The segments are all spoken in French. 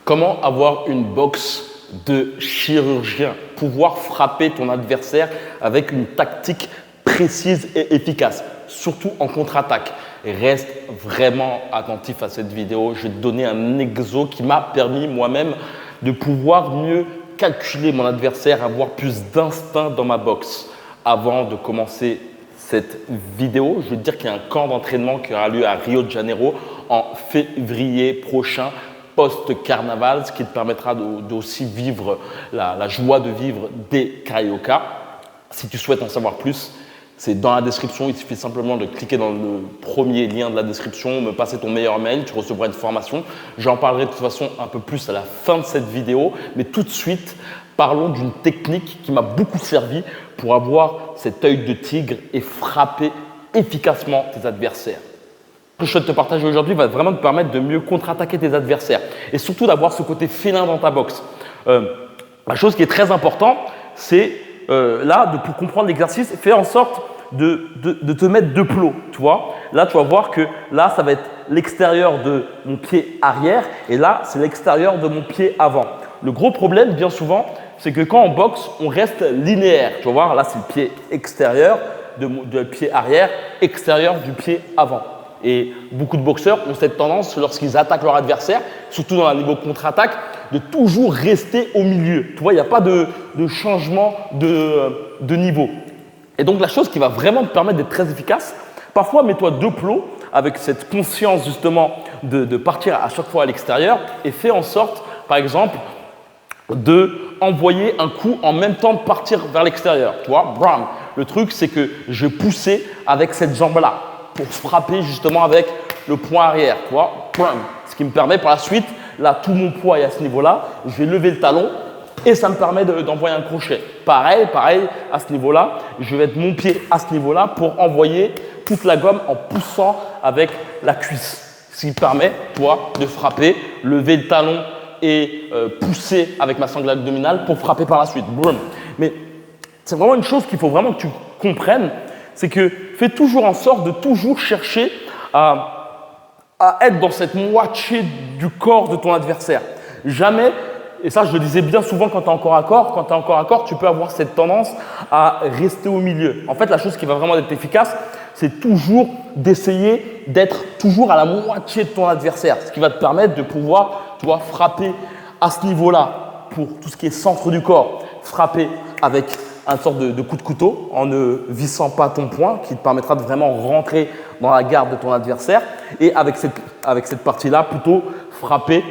Comment avoir une boxe de chirurgien? Pouvoir frapper ton adversaire avec une tactique précise et efficace, surtout en contre-attaque. Reste vraiment attentif à cette vidéo. Je vais te donner un exo qui m'a permis moi-même de pouvoir mieux calculer mon adversaire, avoir plus d'instinct dans ma boxe. Avant de commencer cette vidéo, je veux te dire qu'il y a un camp d'entraînement qui aura lieu à Rio de Janeiro en février prochain, post-carnaval, ce qui te permettra d'aussi vivre la joie de vivre des Carioca. Si tu souhaites en savoir plus, c'est dans la description. Il suffit simplement de cliquer dans le premier lien de la description, me passer ton meilleur mail, tu recevras une formation. J'en parlerai de toute façon un peu plus à la fin de cette vidéo, mais tout de suite, parlons d'une technique qui m'a beaucoup servi pour avoir cet œil de tigre et frapper efficacement tes adversaires. Ce que je souhaite te partager aujourd'hui va vraiment te permettre de mieux contre-attaquer tes adversaires et surtout d'avoir ce côté félin dans ta boxe. La chose qui est très importante, c'est pour comprendre l'exercice, fais en sorte de te mettre de plot, tu vois. Là, tu vas voir que là, ça va être l'extérieur de mon pied arrière et là, c'est l'extérieur de mon pied avant. Le gros problème, bien souvent, c'est que quand on boxe, on reste linéaire. Tu vas voir, là, c'est le pied extérieur de pied arrière, extérieur du pied avant. Et beaucoup de boxeurs ont cette tendance, lorsqu'ils attaquent leur adversaire, surtout dans un niveau contre-attaque, de toujours rester au milieu. Tu vois, il n'y a pas de changement de niveau. Et donc, la chose qui va vraiment te permettre d'être très efficace, parfois, mets-toi de plot avec cette conscience justement de partir à chaque fois à l'extérieur et fais en sorte, par exemple, d'envoyer un coup en même temps de partir vers l'extérieur. Tu vois, bram. Le truc, c'est que je poussais avec cette jambe-là pour frapper justement avec le poing arrière. Tu vois, bram. Ce qui me permet par la suite, là, tout mon poids est à ce niveau-là, je vais lever le talon et ça me permet d'envoyer un crochet. Pareil, à ce niveau-là, je vais mettre mon pied à ce niveau-là pour envoyer toute la gomme en poussant avec la cuisse. Ce qui permet, toi, de frapper, lever le talon et pousser avec ma sangle abdominale pour frapper par la suite. Boum. Mais c'est vraiment une chose qu'il faut vraiment que tu comprennes, c'est que fais toujours en sorte de toujours chercher à être dans cette moitié du corps de ton adversaire. Jamais, et ça je le disais bien souvent quand tu es en corps à corps, tu peux avoir cette tendance à rester au milieu. En fait, la chose qui va vraiment être efficace, c'est toujours d'essayer d'être toujours à la moitié de ton adversaire, ce qui va te permettre de pouvoir frapper à ce niveau-là pour tout ce qui est centre du corps, frapper avec une sorte de coup de couteau en ne vissant pas ton poing qui te permettra de vraiment rentrer dans la garde de ton adversaire et avec cette partie-là plutôt frapper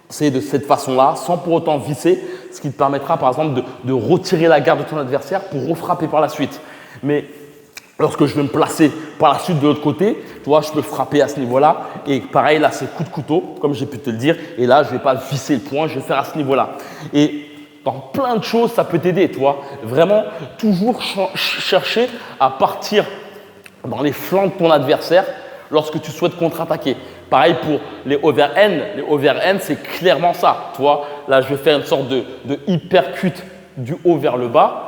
c'est de cette façon-là sans pour autant visser, ce qui te permettra par exemple de retirer la garde de ton adversaire pour refrapper par la suite. Mais lorsque je vais me placer par la suite de l'autre côté, tu vois, je peux frapper à ce niveau-là. Et pareil, là, c'est coup de couteau, comme j'ai pu te le dire. Et là, je ne vais pas visser le point, je vais faire à ce niveau-là. Et dans plein de choses, ça peut t'aider, tu vois. Vraiment, toujours chercher à partir dans les flancs de ton adversaire lorsque tu souhaites contre-attaquer. Pareil pour les overhand. Les overhand, c'est clairement ça. Tu vois, là, je vais faire une sorte de hypercut du haut vers le bas.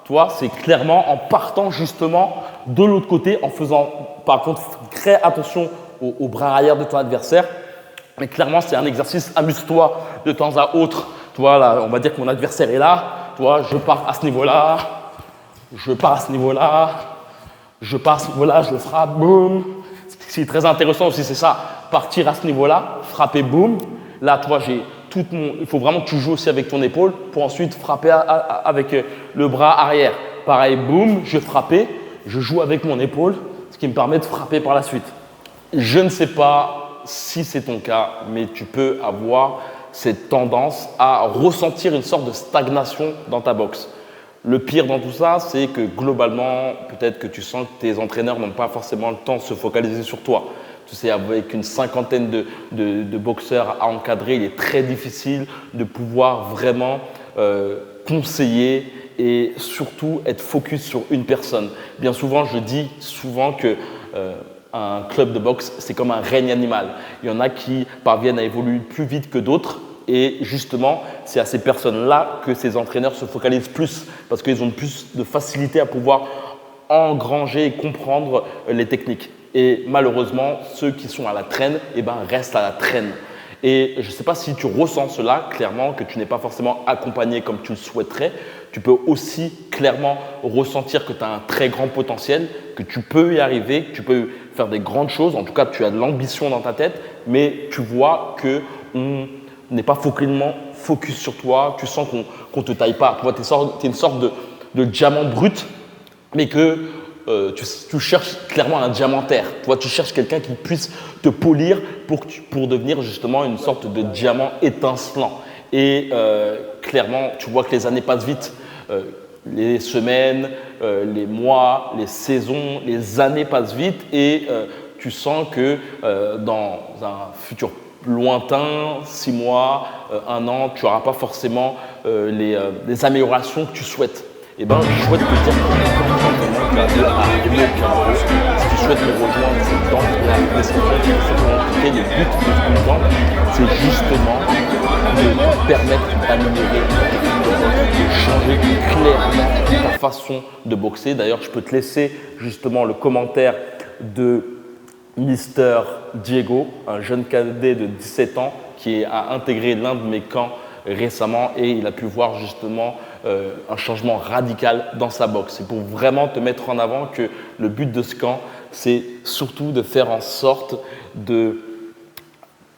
Tu vois, c'est clairement en partant justement de l'autre côté, en faisant, par contre, très attention au bras arrière de ton adversaire. Mais clairement, c'est un exercice, amuse-toi de temps à autre. Tu vois, là, on va dire que mon adversaire est là. Tu vois, je pars à ce niveau-là, je pars à ce niveau-là, je pars à ce niveau-là, je le frappe, boum. Ce qui est très intéressant aussi, c'est ça, partir à ce niveau-là, frapper, boum. Là, tu vois, il faut vraiment que tu joues aussi avec ton épaule pour ensuite frapper avec le bras arrière. Pareil, boum, je vais frapper, je joue avec mon épaule, ce qui me permet de frapper par la suite. Je ne sais pas si c'est ton cas, mais tu peux avoir cette tendance à ressentir une sorte de stagnation dans ta boxe. Le pire dans tout ça, c'est que globalement, peut-être que tu sens que tes entraîneurs n'ont pas forcément le temps de se focaliser sur toi. Tu sais, avec une cinquantaine de boxeurs à encadrer, il est très difficile de pouvoir vraiment conseiller et surtout être focus sur une personne. Bien souvent, je dis souvent que un club de boxe, c'est comme un règne animal. Il y en a qui parviennent à évoluer plus vite que d'autres. Et justement, c'est à ces personnes-là que ces entraîneurs se focalisent plus parce qu'ils ont plus de facilité à pouvoir engranger et comprendre les techniques. Et malheureusement, ceux qui sont à la traîne, restent à la traîne. Et je ne sais pas si tu ressens cela clairement, que tu n'es pas forcément accompagné comme tu le souhaiterais. Tu peux aussi clairement ressentir que tu as un très grand potentiel, que tu peux y arriver, que tu peux faire des grandes choses. En tout cas, tu as de l'ambition dans ta tête, mais tu vois qu'on n'est pas focus sur toi. Tu sens qu'on ne te taille pas. Tu es une sorte de diamant brut, mais que tu cherches clairement un diamantaire. Tu cherches quelqu'un qui puisse te polir pour devenir justement une sorte de diamant étincelant. Et clairement, tu vois que les années passent vite. Les semaines, les mois, les saisons, les années passent vite et tu sens que dans un futur lointain, 6 mois, 1 an, tu n'auras pas forcément les améliorations que tu souhaites. Eh bien, je souhaite te dire que tu as de arriver au Cameroun. Si tu souhaites me rejoindre, c'est dans la description. Le but de ce bootcamp, c'est justement de te permettre d'améliorer ta technique de boxe, de changer clairement ta façon de boxer. D'ailleurs, je peux te laisser justement le commentaire de Mister Diego, un jeune cadet de 17 ans qui a intégré l'un de mes camps récemment et il a pu voir justement un changement radical dans sa boxe. C'est pour vraiment te mettre en avant que le but de ce camp, c'est surtout de faire en sorte de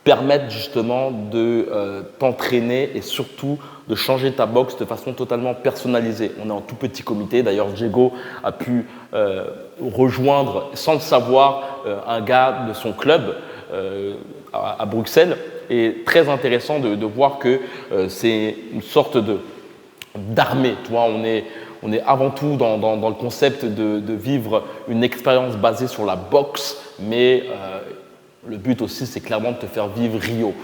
permettre justement de t'entraîner et surtout de changer ta boxe de façon totalement personnalisée. On est en tout petit comité. D'ailleurs, Diego a pu rejoindre, sans le savoir, un gars de son club à Bruxelles. Et très intéressant de voir que c'est une sorte d'armée. Tu vois, on est avant tout dans le concept de vivre une expérience basée sur la boxe, mais le but aussi, c'est clairement de te faire vivre Rio,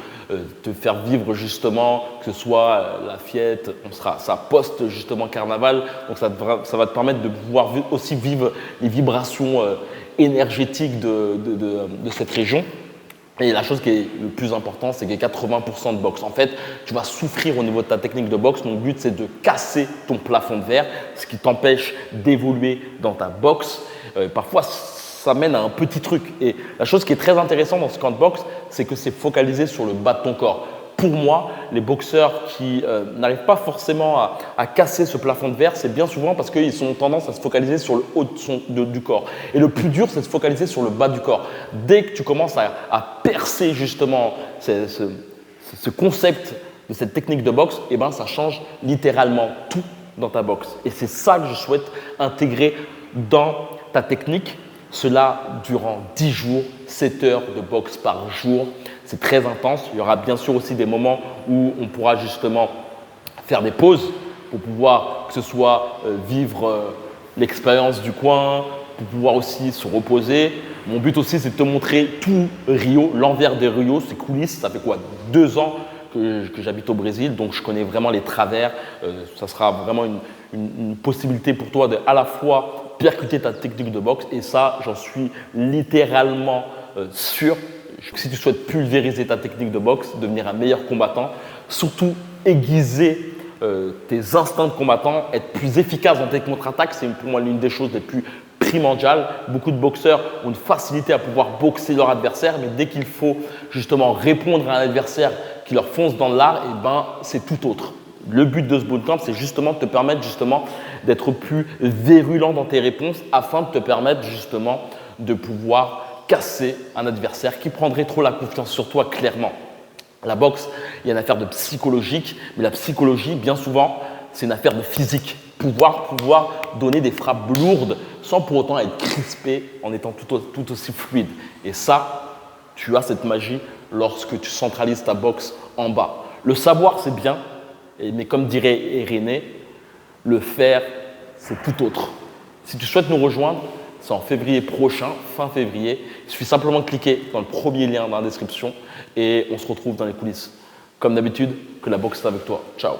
te faire vivre justement, que ce soit la fête, ça post justement carnaval, donc ça va te permettre de pouvoir aussi vivre les vibrations énergétiques de cette région. Et la chose qui est le plus importante, c'est qu'il y a 80% de boxe. En fait, tu vas souffrir au niveau de ta technique de boxe. Mon but, c'est de casser ton plafond de verre, ce qui t'empêche d'évoluer dans ta boxe. Parfois, ça mène à un petit truc. Et la chose qui est très intéressante dans ce camp de boxe, c'est que c'est focalisé sur le bas de ton corps. Pour moi, les boxeurs qui n'arrivent pas forcément à casser ce plafond de verre, c'est bien souvent parce qu'ils ont tendance à se focaliser sur le haut du corps. Et le plus dur, c'est de se focaliser sur le bas du corps. Dès que tu commences à percer justement ce concept de cette technique de boxe, eh ben, ça change littéralement tout dans ta boxe. Et c'est ça que je souhaite intégrer dans ta technique. Cela durant 10 jours, 7 heures de boxe par jour. C'est très intense. Il y aura bien sûr aussi des moments où on pourra justement faire des pauses pour pouvoir, que ce soit vivre l'expérience du coin, pour pouvoir aussi se reposer. Mon but aussi, c'est de te montrer tout Rio, l'envers des Rio, ses coulisses. Ça fait quoi, 2 ans que j'habite au Brésil, donc je connais vraiment les travers. Ça sera vraiment une possibilité pour toi de à la fois percuter ta technique de boxe et ça, j'en suis littéralement sûr. Si tu souhaites pulvériser ta technique de boxe, devenir un meilleur combattant, surtout aiguiser tes instincts de combattant, être plus efficace dans tes contre-attaques, c'est pour moi l'une des choses les plus primordiales. Beaucoup de boxeurs ont une facilité à pouvoir boxer leur adversaire, mais dès qu'il faut justement répondre à un adversaire qui leur fonce dans l'art, eh ben, c'est tout autre. Le but de ce bootcamp, c'est justement de te permettre justement d'être plus virulent dans tes réponses afin de te permettre justement de pouvoir casser un adversaire qui prendrait trop la confiance sur toi clairement. La boxe, il y a une affaire de psychologique, mais la psychologie, bien souvent, c'est une affaire de physique. Pouvoir donner des frappes lourdes sans pour autant être crispé en étant tout aussi fluide. Et ça, tu as cette magie lorsque tu centralises ta boxe en bas. Le savoir, c'est bien, mais comme dirait Irénée, le faire, c'est tout autre. Si tu souhaites nous rejoindre, c'est en février prochain, fin février. Il suffit simplement de cliquer dans le premier lien dans la description et on se retrouve dans les coulisses. Comme d'habitude, que la boxe est avec toi. Ciao.